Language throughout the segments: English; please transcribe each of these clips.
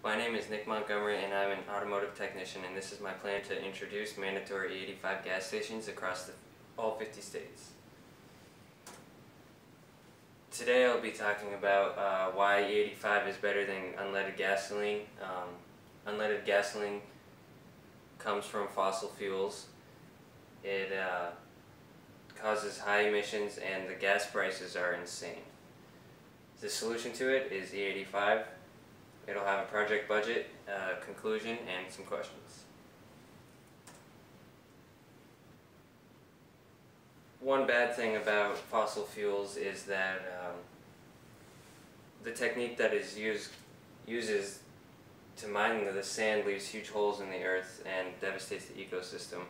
My name is Nick Montgomery and I'm an automotive technician, and this is my plan to introduce mandatory E85 gas stations across all 50 states. Today I'll be talking about why E85 is better than unleaded gasoline. Unleaded gasoline comes from fossil fuels. It causes high emissions and the gas prices are insane. The solution to it is E85. It'll have a project budget, conclusion, and some questions. One bad thing about fossil fuels is that the technique that is uses to mine the sand leaves huge holes in the earth and devastates the ecosystem,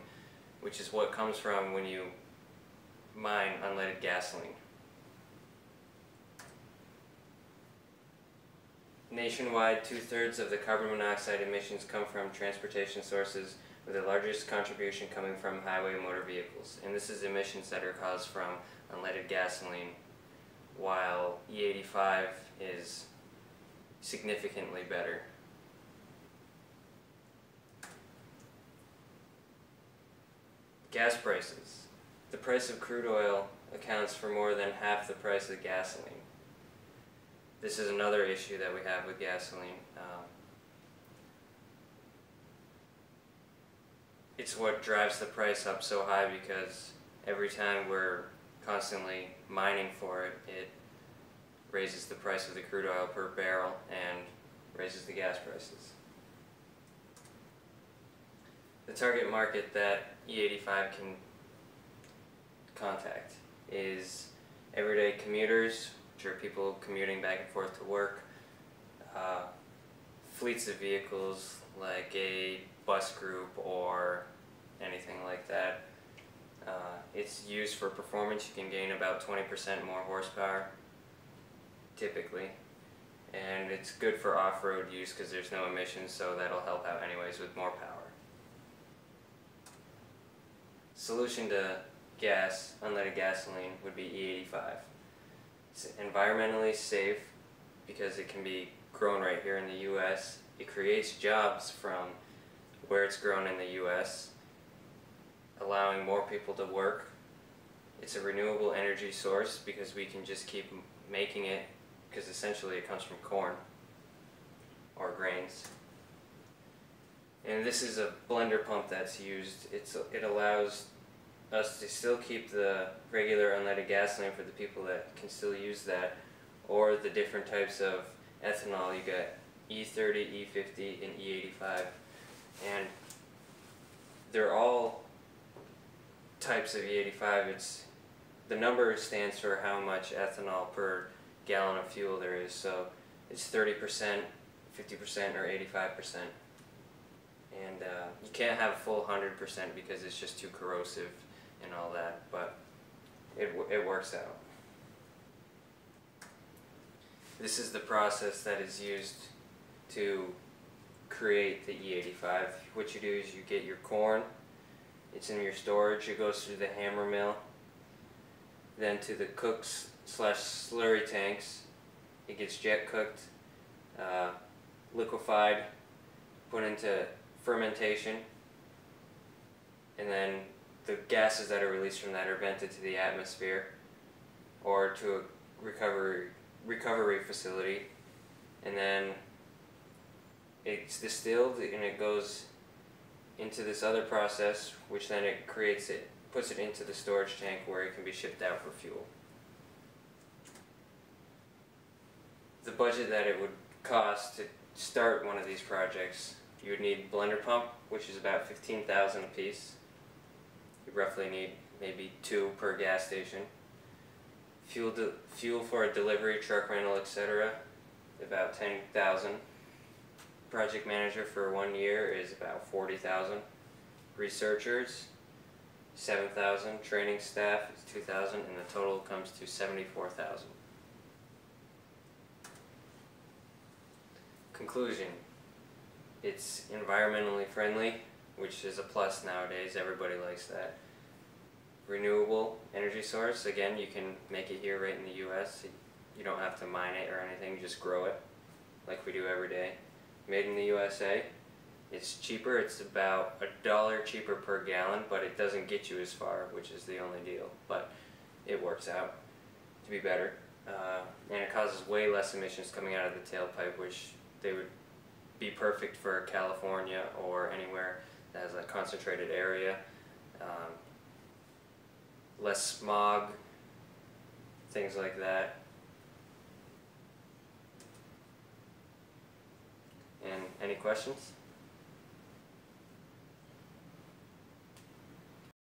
which is what comes from when you mine unleaded gasoline. Nationwide, 2/3 of the carbon monoxide emissions come from transportation sources, with the largest contribution coming from highway motor vehicles. And this is emissions that are caused from unleaded gasoline, while E85 is significantly better. Gas prices. The price of crude oil accounts for more than half the price of gasoline. This is another issue that we have with gasoline. It's what drives the price up so high, because every time we're constantly mining for it, it raises the price of the crude oil per barrel and raises the gas prices. The target market that E85 can contact is everyday commuters, which are people commuting back and forth to work, fleets of vehicles like a bus group or anything like that. It's used for performance. You can gain about 20% more horsepower, typically. And it's good for off-road use because there's no emissions, so that'll help out anyways with more power. Solution to gas, unleaded gasoline, would be E85. It's environmentally safe because it can be grown right here in the U.S. It creates jobs from where it's grown in the U.S., allowing more people to work. It's a renewable energy source because we can just keep making it, because essentially it comes from corn or grains. And this is a blender pump that's used. It allows us to still keep the regular unleaded gasoline for the people that can still use that, or the different types of ethanol. You got E30, E50, and E85, and they're all types of E85. The number stands for how much ethanol per gallon of fuel there is, so it's 30%, 50%, or 85%. And you can't have full 100% because it's just too corrosive and all that, but it works out. This is the process that is used to create the E85. What you do is you get your corn, it's in your storage, it goes through the hammer mill, then to the cooks/slurry tanks. It gets jet cooked, liquefied, put into fermentation, and then the gases that are released from that are vented to the atmosphere or to a recovery facility, and then it's distilled and it goes into this other process, which then puts it into the storage tank where it can be shipped out for fuel. The budget that it would cost to start one of these projects: you would need blender pump, which is about $15,000 a piece. You roughly need maybe 2 per gas station. Fuel for a delivery, truck rental, etc., about $10,000. Project manager for 1 year is about $40,000. Researchers, $7,000. Training staff is $2,000, and the total comes to $74,000. Conclusion: it's environmentally friendly, which is a plus nowadays. Everybody likes that. Renewable energy source. Again, you can make it here right in the U.S. You don't have to mine it or anything, just grow it like we do every day. made in the USA. It's cheaper, it's about $1 cheaper per gallon, but it doesn't get you as far, which is the only deal. But it works out to be better. And it causes way less emissions coming out of the tailpipe, which they would be perfect for California or anywhere that has a concentrated area. Less smog, things like that. And any questions?